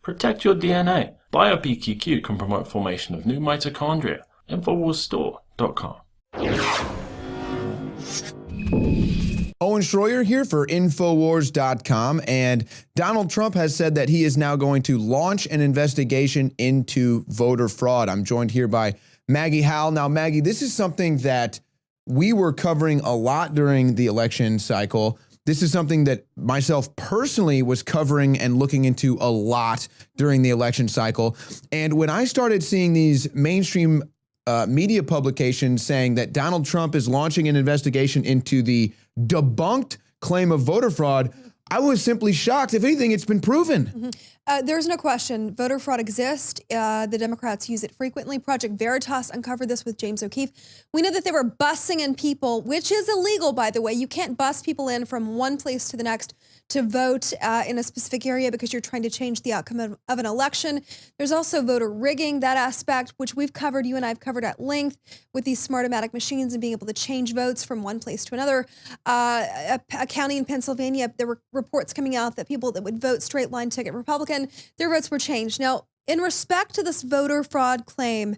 Protect your DNA. BioPQQ can promote formation of new mitochondria. Infowarsstore.com. Owen Schroyer here for Infowars.com, and Donald Trump has said that he is now going to launch an investigation into voter fraud. I'm joined here by Maggie Howell. Now, Maggie, this is something that we were covering a lot during the election cycle. This is something that myself personally was covering and looking into a lot during the election cycle. And when I started seeing these mainstream media publications saying that Donald Trump is launching an investigation into the debunked claim of voter fraud, I was simply shocked. If anything, it's been proven. There's no question. Voter fraud exists. The Democrats use it frequently. Project Veritas uncovered this with James O'Keefe. We know that they were busing in people, which is illegal, by the way. You can't bus people in from one place to the next to vote in a specific area because you're trying to change the outcome of an election. There's also voter rigging, that aspect, which we've covered, you and I have covered at length, with these Smartomatic machines and being able to change votes from one place to another. A county in Pennsylvania, there were reports coming out that people that would vote straight line ticket Republican, their votes were changed. Now, in respect to this voter fraud claim,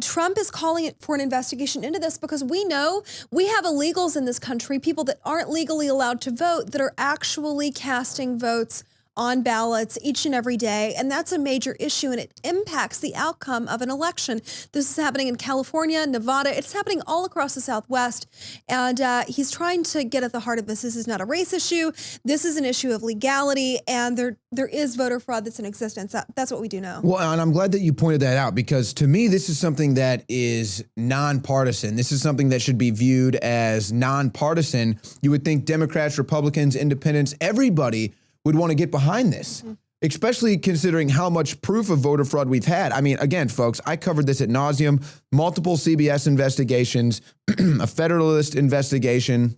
Trump is calling it for an investigation into this because we know we have illegals in this country, people that aren't legally allowed to vote, that are actually casting votes on ballots each and every day. And that's a major issue, and it impacts the outcome of an election. This is happening in California, Nevada. It's happening all across the Southwest. And he's trying to get at the heart of this. This is not a race issue. This is an issue of legality. And there is voter fraud that's in existence. That's what we do know. Well, and I'm glad that you pointed that out, because to me, this is something that is nonpartisan. This is something that should be viewed as nonpartisan. You would think Democrats, Republicans, independents, everybody would want to get behind this, especially considering how much proof of voter fraud we've had. I mean, again, folks, I covered this ad nauseum, multiple CBS investigations, a Federalist investigation.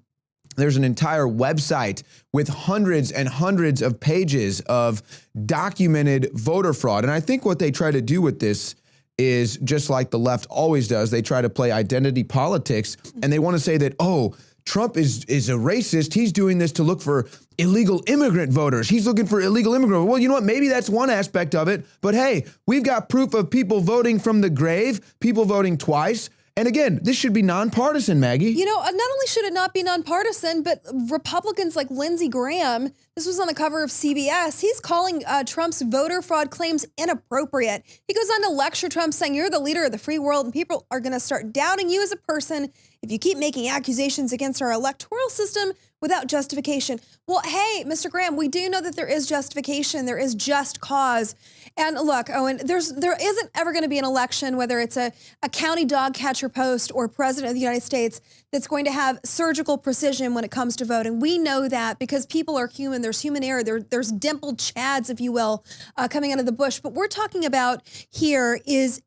There's an entire website with hundreds and hundreds of pages of documented voter fraud. And I think what they try to do with this is just like the left always does. They try to play identity politics, and they want to say that, oh, Trump is a racist. He's doing this to look for illegal immigrant voters. He's looking for illegal immigrant. Well, you know what? Maybe that's one aspect of it. But hey, we've got proof of people voting from the grave, people voting twice. And again, this should be nonpartisan, Maggie. You know, not only should it not be nonpartisan, but Republicans like Lindsey Graham, this was on the cover of CBS, he's calling Trump's voter fraud claims inappropriate. He goes on to lecture Trump, saying, you're the leader of the free world, and people are going to start doubting you as a person if you keep making accusations against our electoral system without justification. Well, hey, Mr. Graham, we do know that there is justification. There is just cause. And look, Owen, there isn't ever going to be an election, whether it's a county dog catcher post or president of the United States, that's going to have surgical precision when it comes to voting. We know that because people are human. There's human error. There's dimpled chads, if you will, coming out of the bush. But we're talking about here is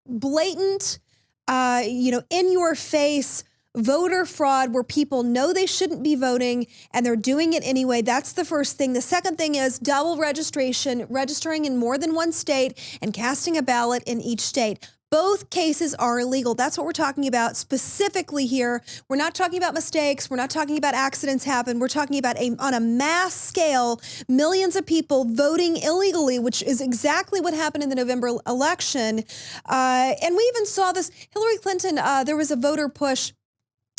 blatant, in your face voter fraud where people know they shouldn't be voting and they're doing it anyway. That's the first thing. The second thing is double registration, registering in more than one state and casting a ballot in each state. Both cases are illegal. That's what we're talking about specifically here. We're not talking about mistakes. We're not talking about accidents happen. We're talking about on a mass scale, millions of people voting illegally, which is exactly what happened in the November election. And we even saw this. Hillary Clinton, there was a voter push.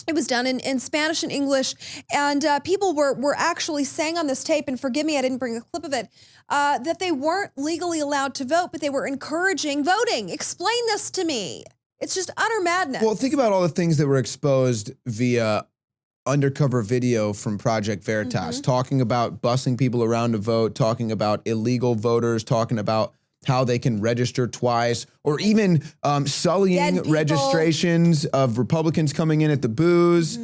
It was done in Spanish and English, and people were actually saying on this tape, and forgive me, I didn't bring a clip of it, that they weren't legally allowed to vote, but they were encouraging voting. Explain this to me. It's just utter madness. Well, think about all the things that were exposed via undercover video from Project Veritas, talking about busing people around to vote, talking about illegal voters, talking about how they can register twice, or even sullying registrations of Republicans coming in at the booths,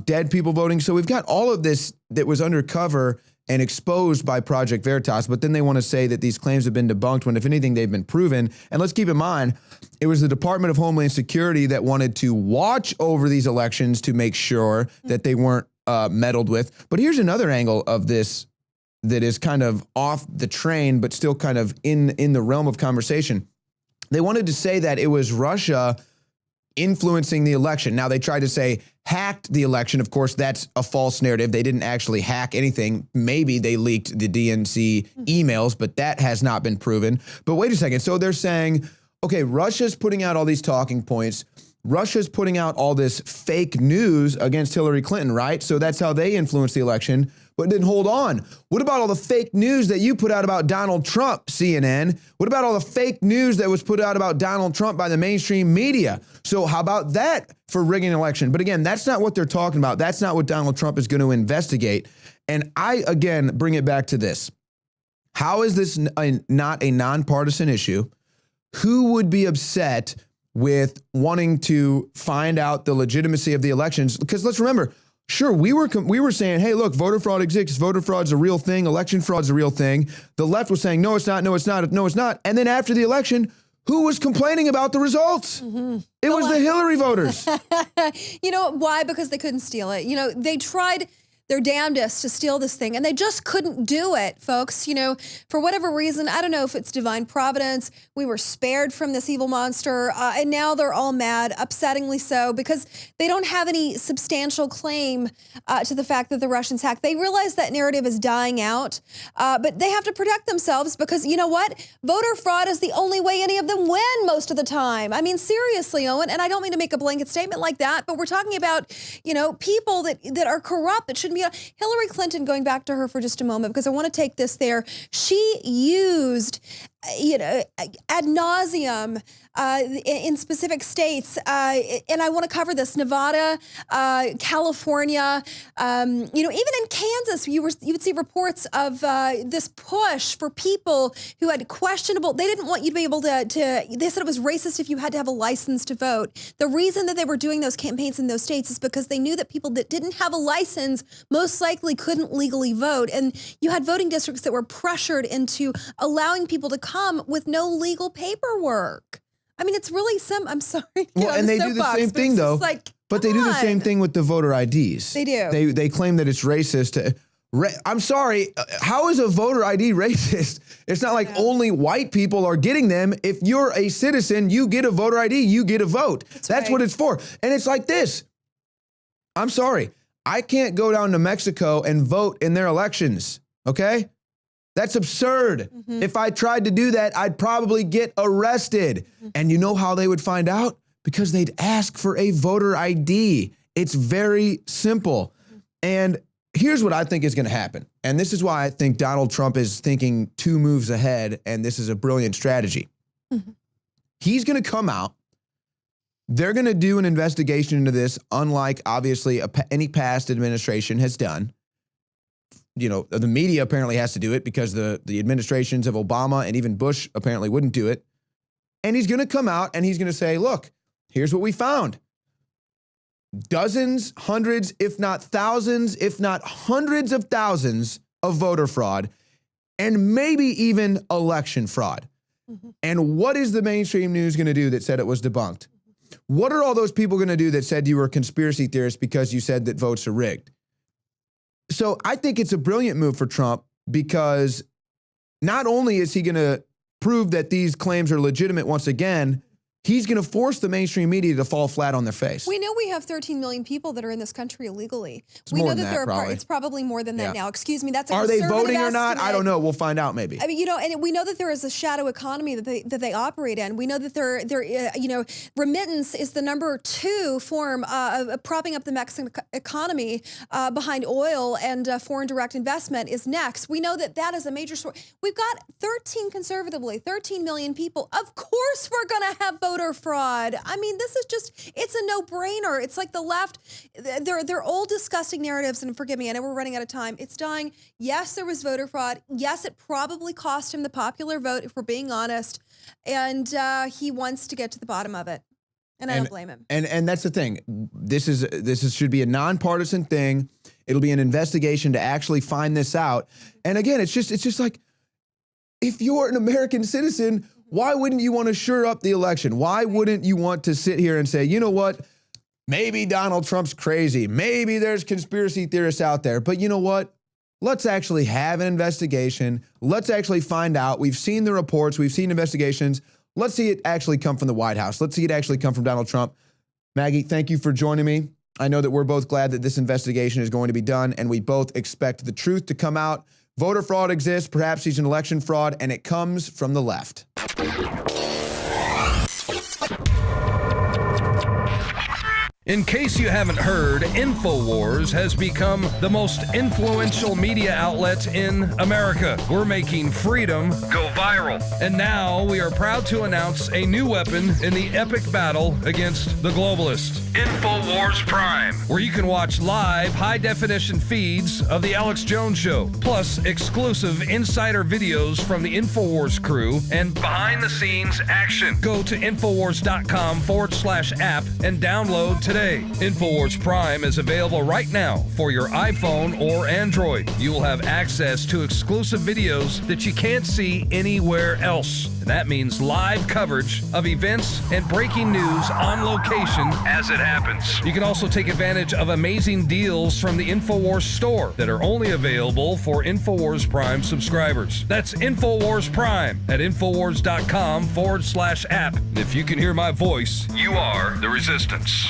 dead people voting. So we've got all of this that was undercover and exposed by Project Veritas, but then they want to say that these claims have been debunked when, if anything, they've been proven. And let's keep in mind, it was the Department of Homeland Security that wanted to watch over these elections to make sure that they weren't meddled with. But here's another angle of this that is kind of off the train, but still kind of in the realm of conversation. They wanted to say that it was Russia influencing the election. Now, they tried to say hacked the election. Of course, that's a false narrative. They didn't actually hack anything. Maybe they leaked the DNC emails, but that has not been proven. But wait a second. So they're saying, okay, Russia's putting out all these talking points. Russia's putting out all this fake news against Hillary Clinton, right? So that's how they influenced the election. But then hold on. What about all the fake news that you put out about Donald Trump, CNN? What about all the fake news that was put out about Donald Trump by the mainstream media? So how about that for rigging an election? But again, that's not what they're talking about. That's not what Donald Trump is going to investigate. And I, again, bring it back to this. How is this not a nonpartisan issue? Who would be upset with wanting to find out the legitimacy of the elections? Because let's remember, sure, we were saying, hey, look, voter fraud exists. Voter fraud's a real thing. Election fraud's a real thing. The left was saying, no, it's not. No, it's not. No, it's not. And then after the election, who was complaining about the results? It was the Hillary voters. You know why? Because they couldn't steal it. You know, they tried their damnedest to steal this thing, and they just couldn't do it, folks. You know, for whatever reason, I don't know if it's divine providence, we were spared from this evil monster, and now they're all mad, upsettingly so, because they don't have any substantial claim to the fact that the Russians hacked. They realize that narrative is dying out, but they have to protect themselves because, you know what? Voter fraud is the only way any of them win most of the time. I mean, seriously, Owen, and I don't mean to make a blanket statement like that, but we're talking about, you know, people that are corrupt, that shouldn't be. Hillary Clinton, going back to her for just a moment, because I want to take this there. She used, you know, ad nauseum in specific states, and I want to cover this: Nevada, California, you know, even in Kansas, you would see reports of this push for people who had questionable. They didn't want you to be able to. They said it was racist if you had to have a license to vote. The reason that they were doing those campaigns in those states is because they knew that people that didn't have a license most likely couldn't legally vote, and you had voting districts that were pressured into allowing people to come with no legal paperwork. I mean, it's really I'm sorry. Well, and they do the same thing, though. But they do the same thing with the voter IDs. They do. They claim that it's racist. I'm sorry. How is a voter ID racist? It's not like only white people are getting them. If you're a citizen, you get a voter ID, you get a vote. That's right. What it's for. And it's like this. I'm sorry. I can't go down to Mexico and vote in their elections. Okay? That's absurd. If I tried to do that, I'd probably get arrested. And you know how they would find out? Because they'd ask for a voter ID. It's very simple. And here's what I think is going to happen. And this is why I think Donald Trump is thinking 2 moves ahead, and this is a brilliant strategy. He's going to come out. They're going to do an investigation into this, unlike, obviously, any past administration has done. You know, the media apparently has to do it because the administrations of Obama and even Bush apparently wouldn't do it. And he's going to come out and he's going to say, look, here's what we found. Dozens, hundreds, if not thousands, if not hundreds of thousands of voter fraud, and maybe even election fraud. And what is the mainstream news going to do that said it was debunked? What are all those people going to do that said you were a conspiracy theorist because you said that votes are rigged? So I think it's a brilliant move for Trump because not only is he going to prove that these claims are legitimate once again, he's going to force the mainstream media to fall flat on their face. We know we have 13 million people that are in this country illegally. It's more than that, probably. It's probably more than that now. Excuse me, that's a Are they voting or not? estimate. I don't know. We'll find out maybe. I mean, you know, and we know that there is a shadow economy that they operate in. We know that you know, remittance is the number 2 form of propping up the Mexican economy behind oil, and foreign direct investment is next. We know that that is a major source. We've got 13 million people. Of course we're going to have voter fraud. I mean, this is just, it's a no-brainer. It's like the left, they're old disgusting narratives, and forgive me, I know we're running out of time. It's dying. Yes, there was voter fraud. Yes, it probably cost him the popular vote, if we're being honest. And he wants to get to the bottom of it. And I don't blame him. And that's the thing. This should be a nonpartisan thing. It'll be an investigation to actually find this out. And again, it's just like, if you're an American citizen, why wouldn't you want to shore up the election? Why wouldn't you want to sit here and say, you know what? Maybe Donald Trump's crazy. Maybe there's conspiracy theorists out there. But you know what? Let's actually have an investigation. Let's actually find out. We've seen the reports. We've seen investigations. Let's see it actually come from the White House. Let's see it actually come from Donald Trump. Maggie, thank you for joining me. I know that we're both glad that this investigation is going to be done, and we both expect the truth to come out. Voter fraud exists, perhaps he's an election fraud, and it comes from the left. In case you haven't heard, Infowars has become the most influential media outlet in America. We're making freedom go viral. And now we are proud to announce a new weapon in the epic battle against the globalists. Infowars Prime, where you can watch live high-definition feeds of The Alex Jones Show, plus exclusive insider videos from the Infowars crew and behind-the-scenes action. Go to Infowars.com/app and download today. Infowars Prime is available right now for your iPhone or Android. You will have access to exclusive videos that you can't see anywhere else. And that means live coverage of events and breaking news on location as it happens. You can also take advantage of amazing deals from the Infowars store that are only available for Infowars Prime subscribers. That's Infowars Prime at Infowars.com/app. And if you can hear my voice, you are the resistance.